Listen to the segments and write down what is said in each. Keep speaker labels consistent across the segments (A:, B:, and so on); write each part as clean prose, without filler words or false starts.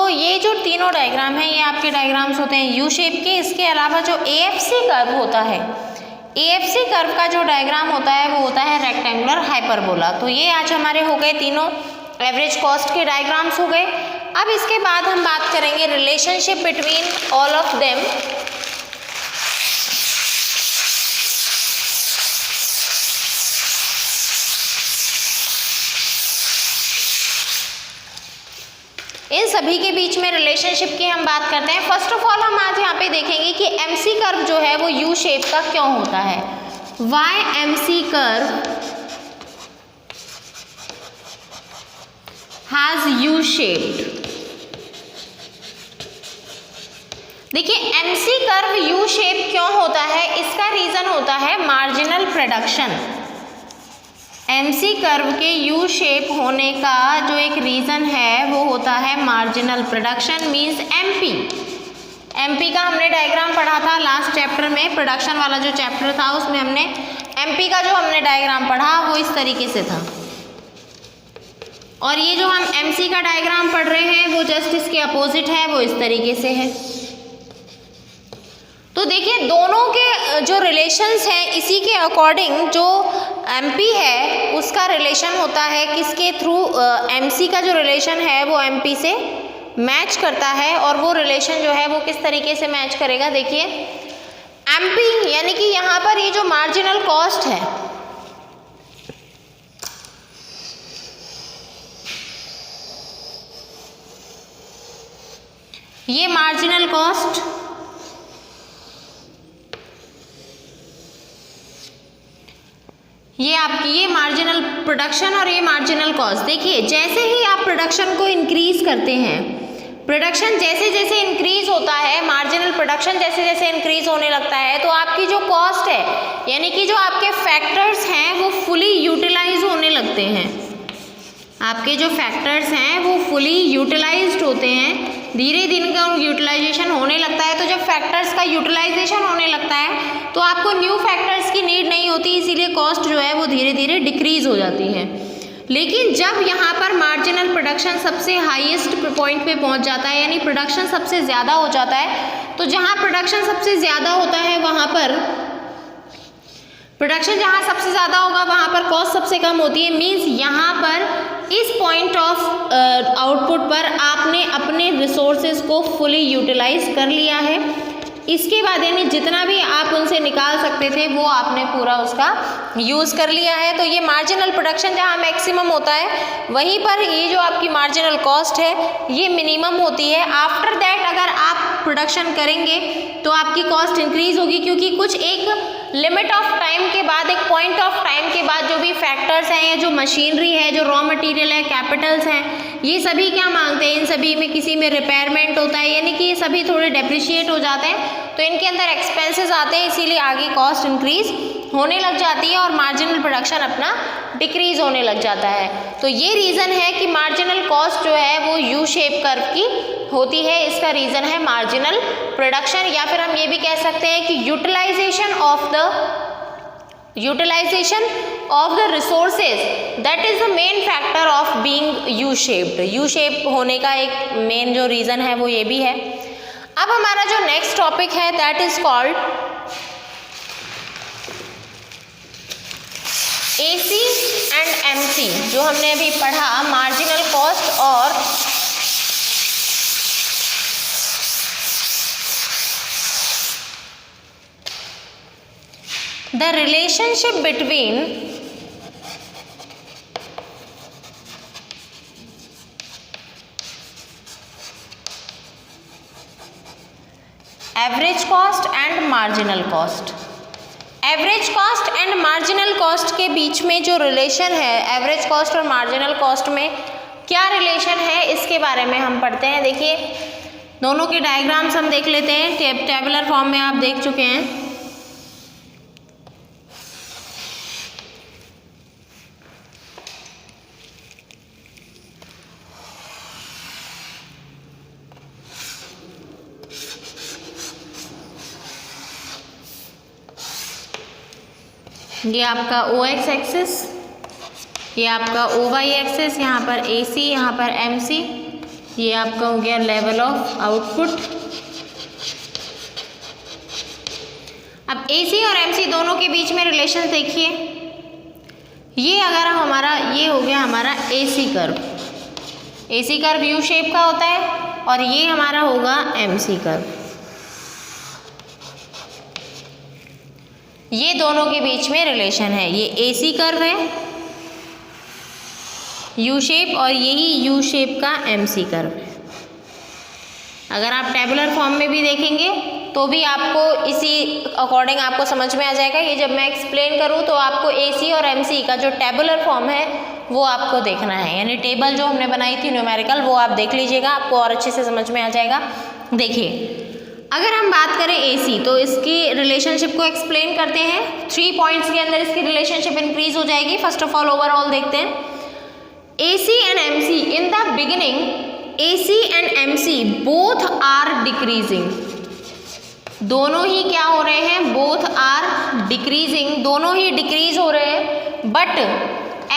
A: ये जो तीनों डायग्राम हैं ये आपके डायग्राम्स होते हैं यू शेप के। इसके अलावा जो एएफसी कर्व होता है, एएफसी कर्व का जो डायग्राम होता है वो होता है रेक्टेंगुलर हाइपरबोला। तो ये आज हमारे हो गए तीनों एवरेज कॉस्ट के डायग्राम्स हो गए। अब इसके बाद हम बात करेंगे relationship between all of them. इन सभी के बीच में रिलेशनशिप की हम बात करते हैं। फर्स्ट ऑफ ऑल हम आज यहाँ पे देखेंगे कि एमसी कर्व जो है वो यू शेप का क्यों होता है। Why MC curve has U shaped. देखिए एमसी कर्व यू शेप क्यों होता है, इसका रीजन होता है मार्जिनल प्रोडक्शन। एमसी कर्व के यू शेप होने का जो एक रीज़न है वो होता है marginal production means MP. MP का हमने डायग्राम पढ़ा था लास्ट चैप्टर में, प्रोडक्शन वाला जो चैप्टर था उसमें हमने एमपी का जो हमने डायग्राम पढ़ा वो इस तरीके से था, और ये जो हम एमसी का डायग्राम पढ़ रहे हैं वो जस्ट इसके अपोजिट है, वो इस तरीके से है। तो देखिए दोनों के जो रिलेशंस हैं इसी के अकॉर्डिंग जो एमपी है उसका रिलेशन होता है किसके थ्रू, एमसी का जो रिलेशन है वो एमपी से मैच करता है। और वो रिलेशन जो है वो किस तरीके से मैच करेगा, देखिए एमपी यानी कि यहाँ पर ये जो मार्जिनल कॉस्ट है, ये मार्जिनल कॉस्ट ये आपकी ये मार्जिनल प्रोडक्शन और ये मार्जिनल कॉस्ट। देखिए जैसे ही आप प्रोडक्शन को इंक्रीज करते हैं, प्रोडक्शन जैसे जैसे इंक्रीज होता है, मार्जिनल प्रोडक्शन जैसे जैसे इंक्रीज होने लगता है, तो आपकी जो कॉस्ट है यानी कि जो आपके फैक्टर्स हैं वो फुली यूटिलाइज होने लगते हैं। आपके जो फैक्टर्स हैं वो फुली यूटिलाइज्ड होते हैं, धीरे धीरे का यूटिलाइजेशन होने लगता है। तो जब फैक्टर्स का यूटिलाइजेशन होने लगता है तो आपको न्यू फैक्टर्स की नीड नहीं होती, इसीलिए कॉस्ट जो है वो धीरे धीरे डिक्रीज हो जाती है। लेकिन जब यहाँ पर मार्जिनल प्रोडक्शन सबसे हाईएस्ट पॉइंट पे पहुँच जाता है, यानी प्रोडक्शन सबसे ज़्यादा हो जाता है, तो जहाँ प्रोडक्शन सबसे ज़्यादा होता है वहाँ पर प्रोडक्शन जहाँ सबसे ज़्यादा होगा वहाँ पर कॉस्ट सबसे कम होती है। मीन्स यहाँ पर इस पॉइंट ऑफ आउटपुट पर आपने अपने रिसोर्सेज को फुली यूटिलाइज कर लिया है। इसके बाद यानी जितना भी आप उनसे निकाल सकते थे वो आपने पूरा उसका यूज़ कर लिया है। तो ये मार्जिनल प्रोडक्शन जहाँ मैक्सिमम होता है वहीं पर ये जो आपकी मार्जिनल कॉस्ट है ये मिनिमम होती है। आफ्टर दैट अगर आप प्रोडक्शन करेंगे तो आपकी कॉस्ट इंक्रीज होगी, क्योंकि कुछ एक लिमिट ऑफ टाइम के बाद, एक पॉइंट ऑफ टाइम के बाद जो भी फैक्टर्स हैं या जो मशीनरी है, जो रॉ मटेरियल है, कैपिटल्स हैं, ये सभी क्या मांगते हैं, इन सभी में किसी में रिपेयरमेंट होता है, यानी कि ये सभी थोड़े डेप्रिशिएट हो जाते हैं, तो इनके अंदर एक्सपेंसेस आते हैं, इसीलिए आगे कॉस्ट इंक्रीज होने लग जाती है और मार्जिनल प्रोडक्शन अपना डिक्रीज होने लग जाता है। तो ये रीज़न है कि मार्जिनल कॉस्ट जो है वो यू शेप कर्व की होती है, इसका रीज़न है मार्जिनल प्रोडक्शन, या फिर हम ये भी कह सकते हैं कि utilisation of the resources, that is the main factor of being U shaped. U shape होने का एक मेन जो रीज़न है वो ये भी है। अब हमारा जो नेक्स्ट टॉपिक है that is called AC and MC, जो हमने अभी पढ़ा मार्जिनल कॉस्ट और the relationship between average cost and marginal cost। Average cost and marginal cost के बीच में जो रिलेशन है, एवरेज कॉस्ट और मार्जिनल कॉस्ट में क्या रिलेशन है इसके बारे में हम पढ़ते हैं। देखिए दोनों के डायग्राम्स हम देख लेते हैं, टेबुलर फॉर्म में आप देख चुके हैं। ये आपका ओ एक्स एक्सिस, ये आपका ओ वाई एक्सिस, यहाँ पर ए सी, यहाँ पर एम सी, ये आपका हो गया लेवल ऑफ आउटपुट। अब AC और MC दोनों के बीच में रिलेशन देखिए, ये अगर हमारा ये हो गया हमारा AC curve, AC curve U shape का होता है और ये हमारा होगा MC कर्व। ये दोनों के बीच में रिलेशन है, ये AC कर्व है यू शेप और यही यू शेप का MC कर्व है। अगर आप टेबुलर फॉर्म में भी देखेंगे तो भी आपको इसी अकॉर्डिंग आपको समझ में आ जाएगा। ये जब मैं एक्सप्लेन करूँ तो आपको AC और MC का जो टेबुलर फॉर्म है वो आपको देखना है, यानी टेबल जो हमने बनाई थी न्यूमेरिकल वो आप देख लीजिएगा, आपको और अच्छे से समझ में आ जाएगा। देखिए अगर हम बात करें AC तो इसकी रिलेशनशिप को एक्सप्लेन करते हैं। 3 पॉइंट्स के अंदर इसकी रिलेशनशिप इंक्रीज हो जाएगी। फर्स्ट ऑफ ऑल ओवरऑल देखते हैं AC and MC in the beginning, AC and MC both are decreasing, दोनों ही क्या हो रहे हैं, both are decreasing, दोनों ही डिक्रीज हो रहे हैं, but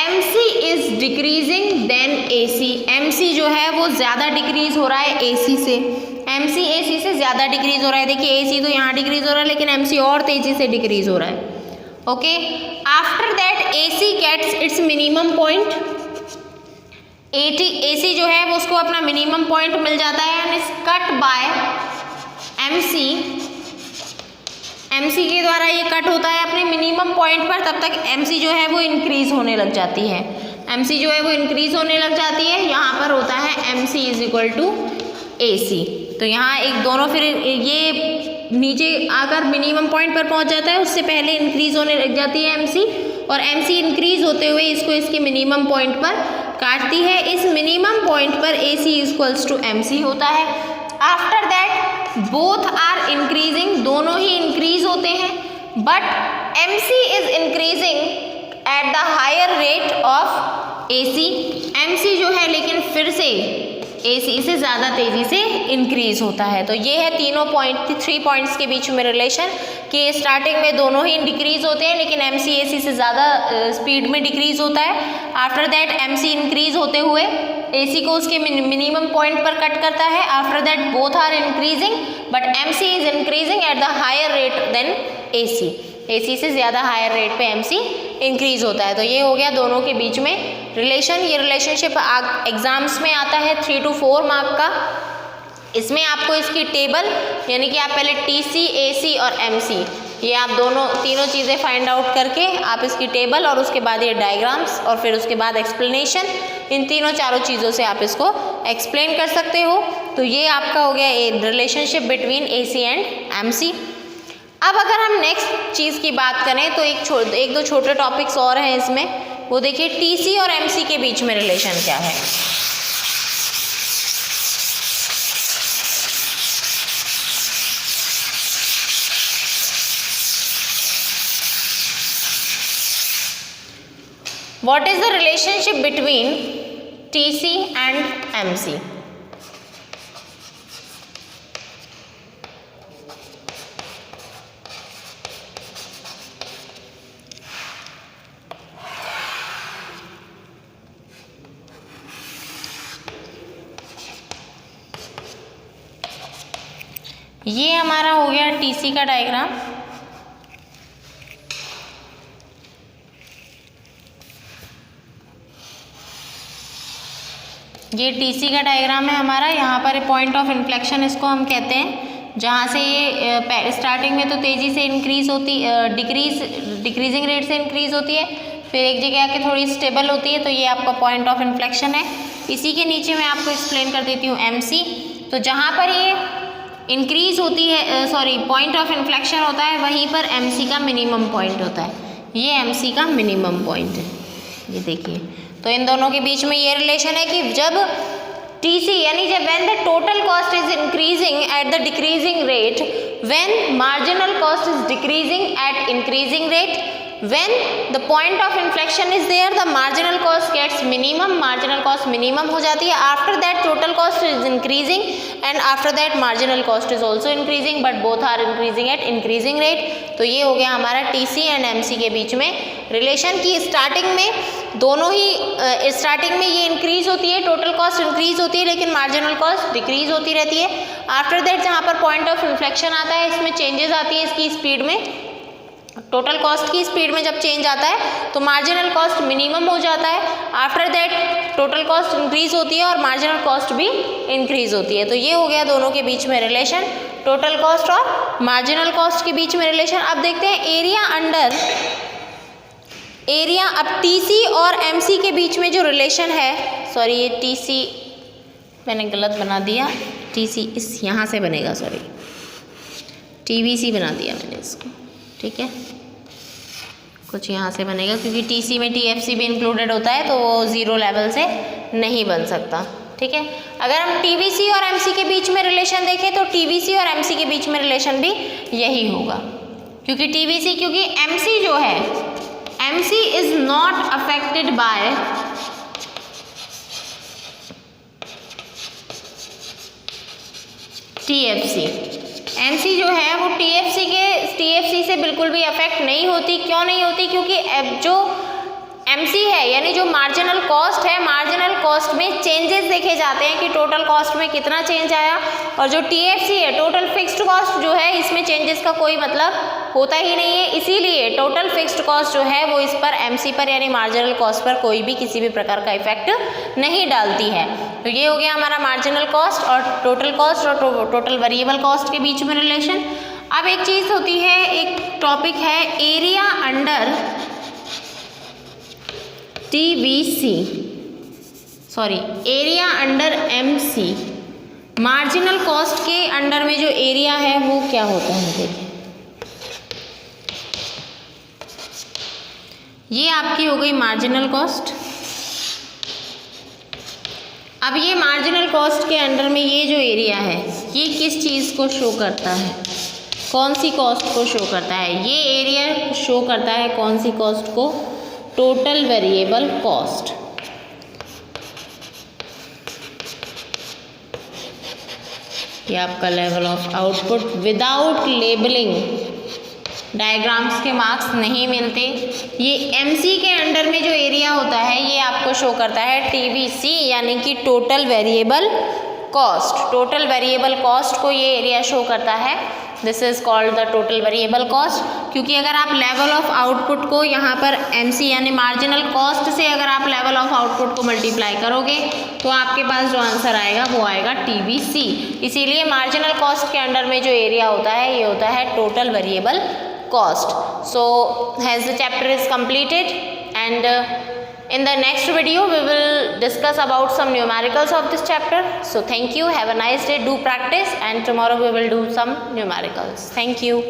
A: MC is decreasing than AC, MC जो है वो ज़्यादा डिक्रीज हो रहा है AC से, MC AC से ज़्यादा डिक्रीज हो रहा है। देखिए AC तो यहाँ डिक्रीज हो रहा है लेकिन MC और तेज़ी से डिक्रीज हो रहा है। Okay, after that AC gets its minimum point, AC जो है वो उसको अपना मिनिमम पॉइंट मिल जाता है and is cut by MC, MC के द्वारा ये कट होता है अपने मिनिमम पॉइंट पर। तब तक MC जो है वो इंक्रीज होने लग जाती है, MC जो है वो इंक्रीज होने लग जाती है। यहाँ पर होता है MC is equal to AC, तो यहाँ एक दोनों फिर ये नीचे आकर मिनिमम पॉइंट पर पहुँच जाता है, उससे पहले इंक्रीज होने लग जाती है MC और MC इंक्रीज होते हुए इसको इसके मिनिमम पॉइंट पर काटती है। इस मिनिमम पॉइंट पर AC इक्वल्स टू MC होता है। After that both are increasing, दोनों ही इंक्रीज होते हैं, but MC is increasing at the higher rate of AC, MC जो है लेकिन फिर से AC से ज़्यादा तेज़ी से इंक्रीज होता है। तो ये है तीनों पॉइंट, 3 पॉइंट्स के बीच में रिलेशन कि स्टार्टिंग में दोनों ही डिक्रीज होते हैं लेकिन MC AC से ज़्यादा स्पीड में डिक्रीज होता है। आफ्टर दैट MC इंक्रीज होते हुए AC को उसके मिनिमम पॉइंट पर कट करता है। After that both are increasing but MC is increasing at the higher rate then AC, AC से ज़्यादा हायर रेट पे MC इंक्रीज होता है। तो ये हो गया दोनों के बीच में रिलेशन। ये रिलेशनशिप एग्जाम्स में आता है 3 to 4 मार्क का। इसमें आपको इसकी टेबल यानी कि आप पहले TC, AC और MC ये आप तीनों चीज़ें फाइंड आउट करके आप इसकी टेबल और उसके बाद ये डायग्राम्स और फिर उसके बाद एक्सप्लेनेशन, इन चारों चीज़ों से आप इसको एक्सप्लेन कर सकते हो। तो ये आपका हो गया relationship between AC and MC। अब अगर हम नेक्स्ट चीज़ की बात करें तो एक दो छोटे टॉपिक्स और हैं इसमें, वो देखिए TC और MC के बीच में रिलेशन क्या है। What is the relationship between TC and MC? ये हमारा हो गया TC का डायग्राम। ये TC का डायग्राम है हमारा। यहाँ पर पॉइंट ऑफ इन्फ्लेक्शन इसको हम कहते हैं, जहाँ से ये स्टार्टिंग में तो तेज़ी से इंक्रीज होती डिक्रीजिंग रेट से इंक्रीज होती है, फिर एक जगह आके थोड़ी स्टेबल होती है, तो ये आपका पॉइंट ऑफ इन्फ्लेक्शन है। इसी के नीचे मैं आपको एक्सप्लेन कर देती हूँ MC। तो जहाँ पर ये इंक्रीज होती है पॉइंट ऑफ इन्फ्लेक्शन होता है, वहीं पर MC का मिनिमम पॉइंट होता है। ये MC का मिनिमम पॉइंट है, ये देखिए। तो इन दोनों के बीच में ये रिलेशन है कि जब TC यानी जब when the total cost is increasing at the decreasing rate, when marginal cost is decreasing eight increasing rate, when the point of inflection is there, the marginal cost gets minimum, marginal cost minimum हो जाती है। after that total cost is increasing and after that marginal cost is also increasing, but both are increasing at increasing rate। तो ये हो गया हमारा TC and MC के बीच में रिलेशन की स्टार्टिंग में दोनों ही स्टार्टिंग में ये इंक्रीज होती है, टोटल कॉस्ट इंक्रीज होती है, लेकिन मार्जिनल कॉस्ट डिक्रीज होती रहती है। आफ्टर दैट जहाँ पर पॉइंट ऑफ इन्फ्लेक्शन आता है, इसमें चेंजेस आती है इसकी स्पीड में, टोटल कॉस्ट की स्पीड में जब चेंज आता है तो मार्जिनल कॉस्ट मिनिमम हो जाता है। After that total cost increase होती है और मार्जिनल कॉस्ट भी इंक्रीज होती है। तो ये हो गया दोनों के बीच में रिलेशन, टोटल कॉस्ट और मार्जिनल कॉस्ट के बीच में रिलेशन। अब देखते हैं एरिया अंडर एरिया। अब टीसी और एमसी के बीच में जो रिलेशन है, सॉरी ये टीसी मैंने गलत बना दिया, टीसी इस यहाँ से बनेगा, सॉरी टीवीसी बना दिया मैंने इसको, ठीक है, कुछ यहाँ से बनेगा क्योंकि टीसी में टीएफसी भी इंक्लूडेड होता है तो वो ज़ीरो लेवल से नहीं बन सकता, ठीक है। अगर हम टीवीसी और एमसी के बीच में रिलेशन देखें तो टीवीसी और एमसी के बीच में रिलेशन भी यही होगा, क्योंकि टीवीसी, क्योंकि एमसी जो है, MC is not affected by TFC. MC जो है वो टीएफसी से बिल्कुल भी अफेक्ट नहीं होती। क्यों नहीं होती? क्योंकि जो एमसी है यानी जो मार्जिनल कॉस्ट है, मार्जिनल कॉस्ट में चेंजेस देखे जाते हैं कि टोटल कॉस्ट में कितना चेंज आया, और जो टीएफसी है टोटल फिक्स्ड कॉस्ट जो है, इसमें चेंजेस का कोई मतलब होता ही नहीं है। इसीलिए टोटल फिक्स्ड कॉस्ट जो है वो इस पर एमसी पर यानी मार्जिनल कॉस्ट पर कोई भी किसी भी प्रकार का इफेक्ट नहीं डालती है। तो ये हो गया हमारा मार्जिनल कॉस्ट और टोटल कॉस्ट और टोटल वेरिएबल कॉस्ट के बीच में रिलेशन। अब एक चीज़ होती है, एक टॉपिक है area under TVC, sorry area under MC. Marginal cost के अंडर में जो एरिया है वो क्या होता है, देखिए ये आपकी हो गई मार्जिनल कॉस्ट। अब ये मार्जिनल कॉस्ट के अंडर में ये जो एरिया है ये किस चीज़ को शो करता है, कौन सी कॉस्ट को शो करता है? ये एरिया शो करता है कौन सी कॉस्ट को? Total variable cost. ये आपका level of output without labelling, diagrams के मार्क्स नहीं मिलते। ये एमसी के अंडर में जो एरिया होता है ये आपको शो करता है टीवीसी यानी कि total variable cost. Total variable cost को ये एरिया शो करता है, this is called the total variable cost. क्योंकि अगर आप लेवल ऑफ आउटपुट को यहाँ पर एमसी यानी मार्जिनल कॉस्ट से अगर आप लेवल ऑफ आउटपुट को मल्टीप्लाई करोगे तो आपके पास जो आंसर आएगा वो आएगा टीवीसी। इसीलिए मार्जिनल कॉस्ट के अंडर में जो एरिया होता है ये होता है total variable cost. So has the chapter is completed and in the next video we will discuss about some numericals of this chapter. So thank you, have a nice day, do practice, and tomorrow we will do some numericals. Thank you.